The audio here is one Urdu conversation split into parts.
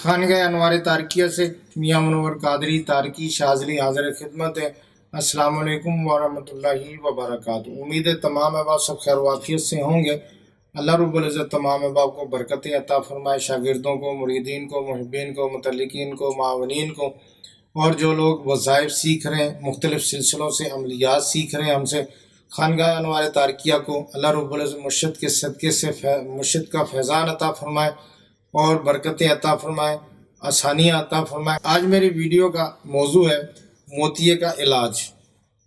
خانگاہ انوار تارکیہ سے میاں منور قادری تارکی شاذلی حاضر خدمت ہے۔ السلام علیکم ورحمۃ اللہ وبرکاتہ۔ امید ہے تمام احباب سب خیر وافیت سے ہوں گے۔ اللہ رب العزت تمام احباب کو برکتیں عطا فرمائے، شاگردوں کو، مریدین کو، محبین کو، متعلقین کو، معاونین کو، اور جو لوگ وظائف سیکھ رہے ہیں، مختلف سلسلوں سے عملیات سیکھ رہے ہیں ہم سے، خانگاہ انوار تارکیہ کو اللہ رب العزت مرشد کے صدقے سے مرشد کا فیضان عطا فرمائے اور برکتیں عطا فرمائے، آسانیاں عطا فرمائے۔ آج میری ویڈیو کا موضوع ہے موتیے کا علاج۔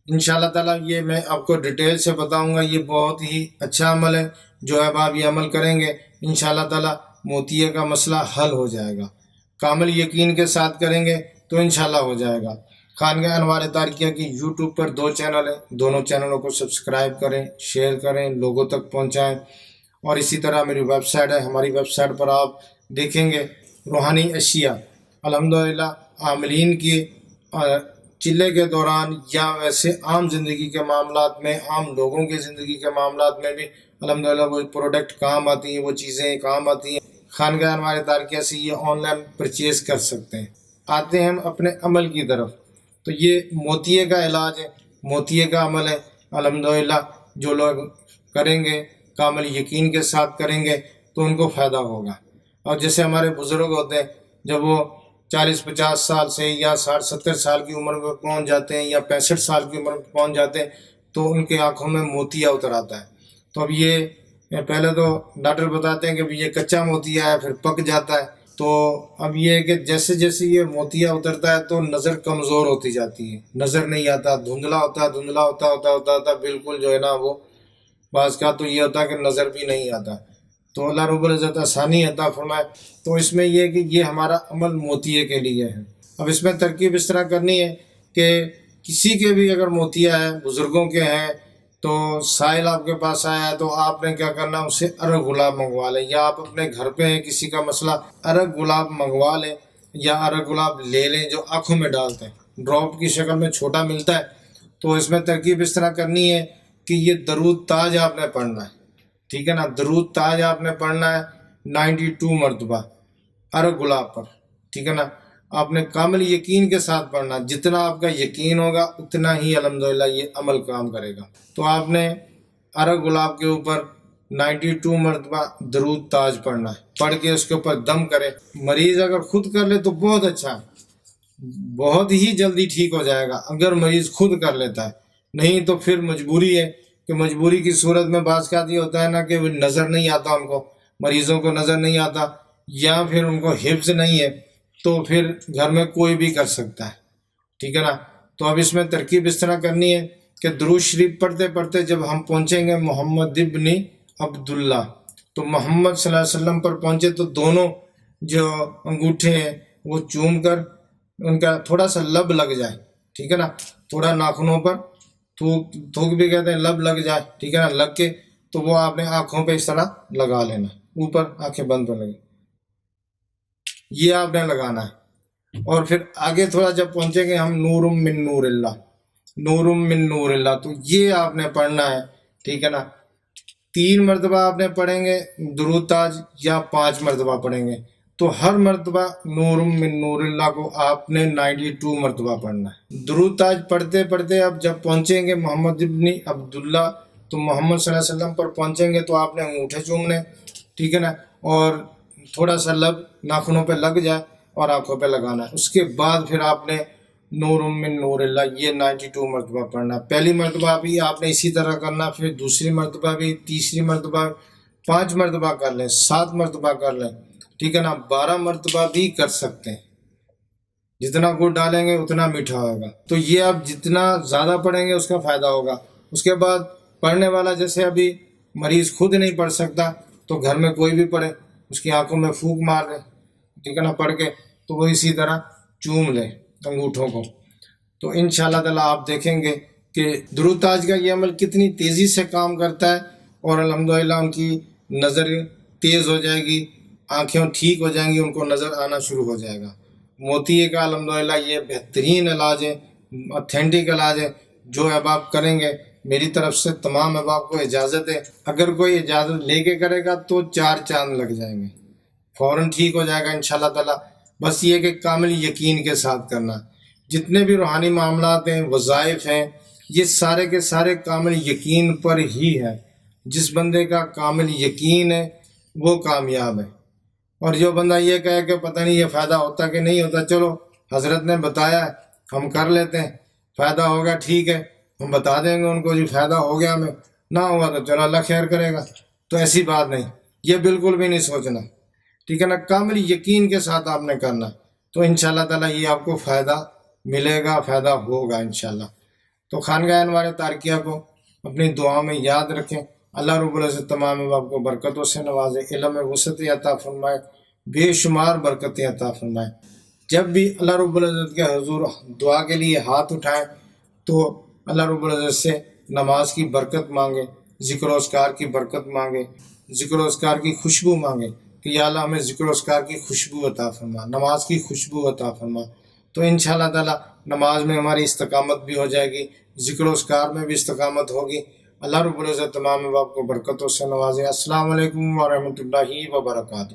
انشاءاللہ تعالیٰ یہ میں آپ کو ڈیٹیل سے بتاؤں گا۔ یہ بہت ہی اچھا عمل ہے، جو احباب یہ عمل کریں گے انشاءاللہ تعالیٰ موتیے کا مسئلہ حل ہو جائے گا۔ کامل یقین کے ساتھ کریں گے تو انشاءاللہ ہو جائے گا۔ خانگاہ انوار تارکیہ کی یوٹیوب پر 2 چینل ہیں، دونوں چینلوں کو سبسکرائب کریں، شیئر کریں، لوگوں تک پہنچائیں، اور اسی طرح میری ویب سائٹ ہے، ہماری ویب سائٹ پر آپ دیکھیں گے روحانی اشیاء الحمدللہ عاملین کی چلے کے دوران یا ویسے عام زندگی کے معاملات میں، عام لوگوں کی زندگی کے معاملات میں بھی الحمدللہ وہ پروڈکٹ کام آتی ہیں، وہ چیزیں کام آتی ہیں۔ خانگاہ انوار تارکیہ سے یہ آن لائن پرچیز کر سکتے ہیں۔ آتے ہیں ہم اپنے عمل کی طرف، تو یہ موتیے کا علاج ہے، موتیے کا عمل ہے۔ الحمدللہ جو لوگ کریں گے، کامل یقین کے ساتھ کریں گے تو ان کو فائدہ ہوگا۔ اور جیسے ہمارے بزرگ ہوتے ہیں، جب وہ 40-50 سال سے یا 60-70 سال کی عمر میں پہنچ جاتے ہیں یا 65 سال کی عمر میں پہنچ جاتے ہیں تو ان کے آنکھوں میں موتیا اتر آتا ہے۔ تو اب یہ پہلے تو ڈاکٹر بتاتے ہیں کہ یہ کچا موتیا ہے، پھر پک جاتا ہے۔ تو اب یہ ہے کہ جیسے جیسے یہ موتیا اترتا ہے تو نظر کمزور ہوتی جاتی ہے، نظر نہیں آتا، دھندلا ہوتا بالکل جو ہے نا، وہ بعض کا تو یہ ہوتا ہے کہ نظر بھی نہیں آتا۔ تو اللہ رب العزت آسانی عطا فرمائے۔ تو اس میں یہ کہ یہ ہمارا عمل موتیے کے لیے ہے۔ اب اس میں ترکیب اس طرح کرنی ہے کہ کسی کے بھی اگر موتیا ہے، بزرگوں کے ہیں، تو سائل آپ کے پاس آیا ہے تو آپ نے کیا کرنا، اسے ارگ گلاب منگوا لیں، یا آپ اپنے گھر پہ ہیں کسی کا مسئلہ، ارگ گلاب منگوا لیں یا ارگ گلاب لے لیں جو آنکھوں میں ڈالتے ہیں، ڈراپ کی شکل میں چھوٹا ملتا ہے۔ تو اس میں ترکیب اس طرح کرنی ہے کہ یہ درود تاج آپ نے پڑھنا ہے، ٹھیک ہے نا، درود تاج آپ نے پڑھنا ہے 92 مرتبہ ارگ گلاب پر، ٹھیک ہے نا۔ آپ نے کامل یقین کے ساتھ پڑھنا، جتنا آپ کا یقین ہوگا اتنا ہی الحمدللہ یہ عمل کام کرے گا۔ تو آپ نے ارگ گلاب کے اوپر 92 مرتبہ درود تاج پڑھنا ہے، پڑھ کے اس کے اوپر دم کرے۔ مریض اگر خود کر لے تو بہت اچھا ہے، بہت ہی جلدی ٹھیک ہو جائے گا اگر مریض خود کر لیتا ہے۔ نہیں تو پھر مجبوری ہے کہ مجبوری کی صورت میں بعض کا یہ ہوتا ہے نا کہ وہ نظر نہیں آتا، ان کو مریضوں کو نظر نہیں آتا، یا پھر ان کو حفظ نہیں ہے، تو پھر گھر میں کوئی بھی کر سکتا ہے، ٹھیک ہے نا۔ تو اب اس میں ترکیب اس طرح کرنی ہے کہ درود شریف پڑھتے پڑھتے جب ہم پہنچیں گے محمد ابن عبداللہ، تو محمد صلی اللہ علیہ وسلم پر پہنچے تو دونوں جو انگوٹھے ہیں وہ چوم کر ان کا تھوڑا سا لب لگ جائے، ٹھیک ہے نا، تھوڑا ناخنوں پر تھوک بھی کہتے ہیں، لب لگ جائے، ٹھیک ہے نا، لگ کے تو وہ آپ نے آنکھوں پہ اس طرح لگا لینا، اوپر آنکھیں بند کر لگی، یہ آپ نے لگانا ہے۔ اور پھر آگے تھوڑا جب پہنچیں گے ہم نور من نور اللہ، نور من نور اللہ، تو یہ آپ نے پڑھنا ہے، ٹھیک ہے نا۔ 3 مرتبہ آپ نے پڑھیں گے درود تاج یا 5 مرتبہ پڑھیں گے، تو ہر مرتبہ نور من نور اللہ کو آپ نے 92 مرتبہ پڑھنا ہے۔ درود تاج پڑھتے پڑھتے اب جب پہنچیں گے محمد ابن عبداللہ، تو محمد صلی اللہ علیہ وسلم پر پہنچیں گے تو آپ نے انگوٹھے چومنے، ٹھیک ہے نا، اور تھوڑا سا لب ناخنوں پہ لگ جائے اور آنکھوں پہ لگانا ہے۔ اس کے بعد پھر آپ نے نور من نور اللہ یہ 92 مرتبہ پڑھنا ہے۔ پہلی مرتبہ بھی آپ نے اسی طرح کرنا، پھر دوسری مرتبہ بھی، تیسری مرتبہ 5 مرتبہ کر لیں، 7 مرتبہ کر لیں، ٹھیک ہے نا، 12 مرتبہ بھی کر سکتے ہیں۔ جتنا گڑ ڈالیں گے اتنا میٹھا ہوگا۔ تو یہ آپ جتنا زیادہ پڑھیں گے اس کا فائدہ ہوگا۔ اس کے بعد پڑھنے والا جیسے ابھی مریض خود نہیں پڑھ سکتا تو گھر میں کوئی بھی پڑھے، اس کی آنکھوں میں پھونک مار دے، ٹھیک ہے نا، پڑھ کے تو وہ اسی طرح چوم لے انگوٹھوں کو۔ تو انشاءاللہ تعالیٰ آپ دیکھیں گے کہ درود تاج کا یہ عمل کتنی تیزی سے کام کرتا ہے، اور الحمدللہ ان کی نظر تیز ہو جائے گی، آنکھیں ٹھیک ہو جائیں گی، ان کو نظر آنا شروع ہو جائے گا۔ موتیے کا الحمدللہ یہ بہترین علاج ہے، اتھینٹک علاج ہے۔ جو احباب کریں گے، میری طرف سے تمام احباب کو اجازت ہے، اگر کوئی اجازت لے کے کرے گا تو 4 چاند لگ جائیں گے، فوراً ٹھیک ہو جائے گا انشاءاللہ تعالیٰ۔ بس یہ کہ کامل یقین کے ساتھ کرنا. جتنے بھی روحانی معاملات ہیں، وظائف ہیں، یہ سارے کے سارے کامل یقین پر ہی ہے. جس بندے کا کامل یقین ہے وہ کامیاب ہے. اور جو بندہ یہ کہے کہ پتہ نہیں یہ فائدہ ہوتا کہ نہیں ہوتا، چلو حضرت نے بتایا ہے ہم کر لیتے ہیں، فائدہ ہوگا ٹھیک ہے، ہم بتا دیں گے ان کو جی فائدہ ہو گیا ہمیں، نہ ہوا تو چلو اللہ خیر کرے گا. تو ایسی بات نہیں، یہ بالکل بھی نہیں سوچنا، ٹھیک ہے نا. کامل یقین کے ساتھ آپ نے کرنا، تو انشاءاللہ تعالیٰ یہ آپ کو فائدہ ملے گا، فائدہ ہوگا انشاءاللہ. تو خانقاہ انوار تارکیہ کو اپنی دعا میں یاد رکھیں. اللہ رب العزت تمام آپ کو برکتوں سے نوازے، علم وسعت عطا فرمائے، بے شمار برکتیں عطا فرمائے. جب بھی اللہ رب العزت کے حضور دعا کے لیے ہاتھ اٹھائیں تو اللہ رب العزت سے نماز کی برکت مانگے، ذکر و اذکار کی برکت مانگے، ذکر و اذکار کی خوشبو مانگے کہ یا اللہ ہمیں ذکر و اذکار کی خوشبو عطا فرما، نماز کی خوشبو عطا فرما. تو انشاءاللہ تعالی نماز میں ہماری استقامت بھی ہو جائے گی، ذکر و اذکار میں بھی استقامت ہوگی. اللہ رب العزت تمام آپ کو برکتوں سے نوازے. السلام علیکم ورحمۃ اللہ وبرکاتہ.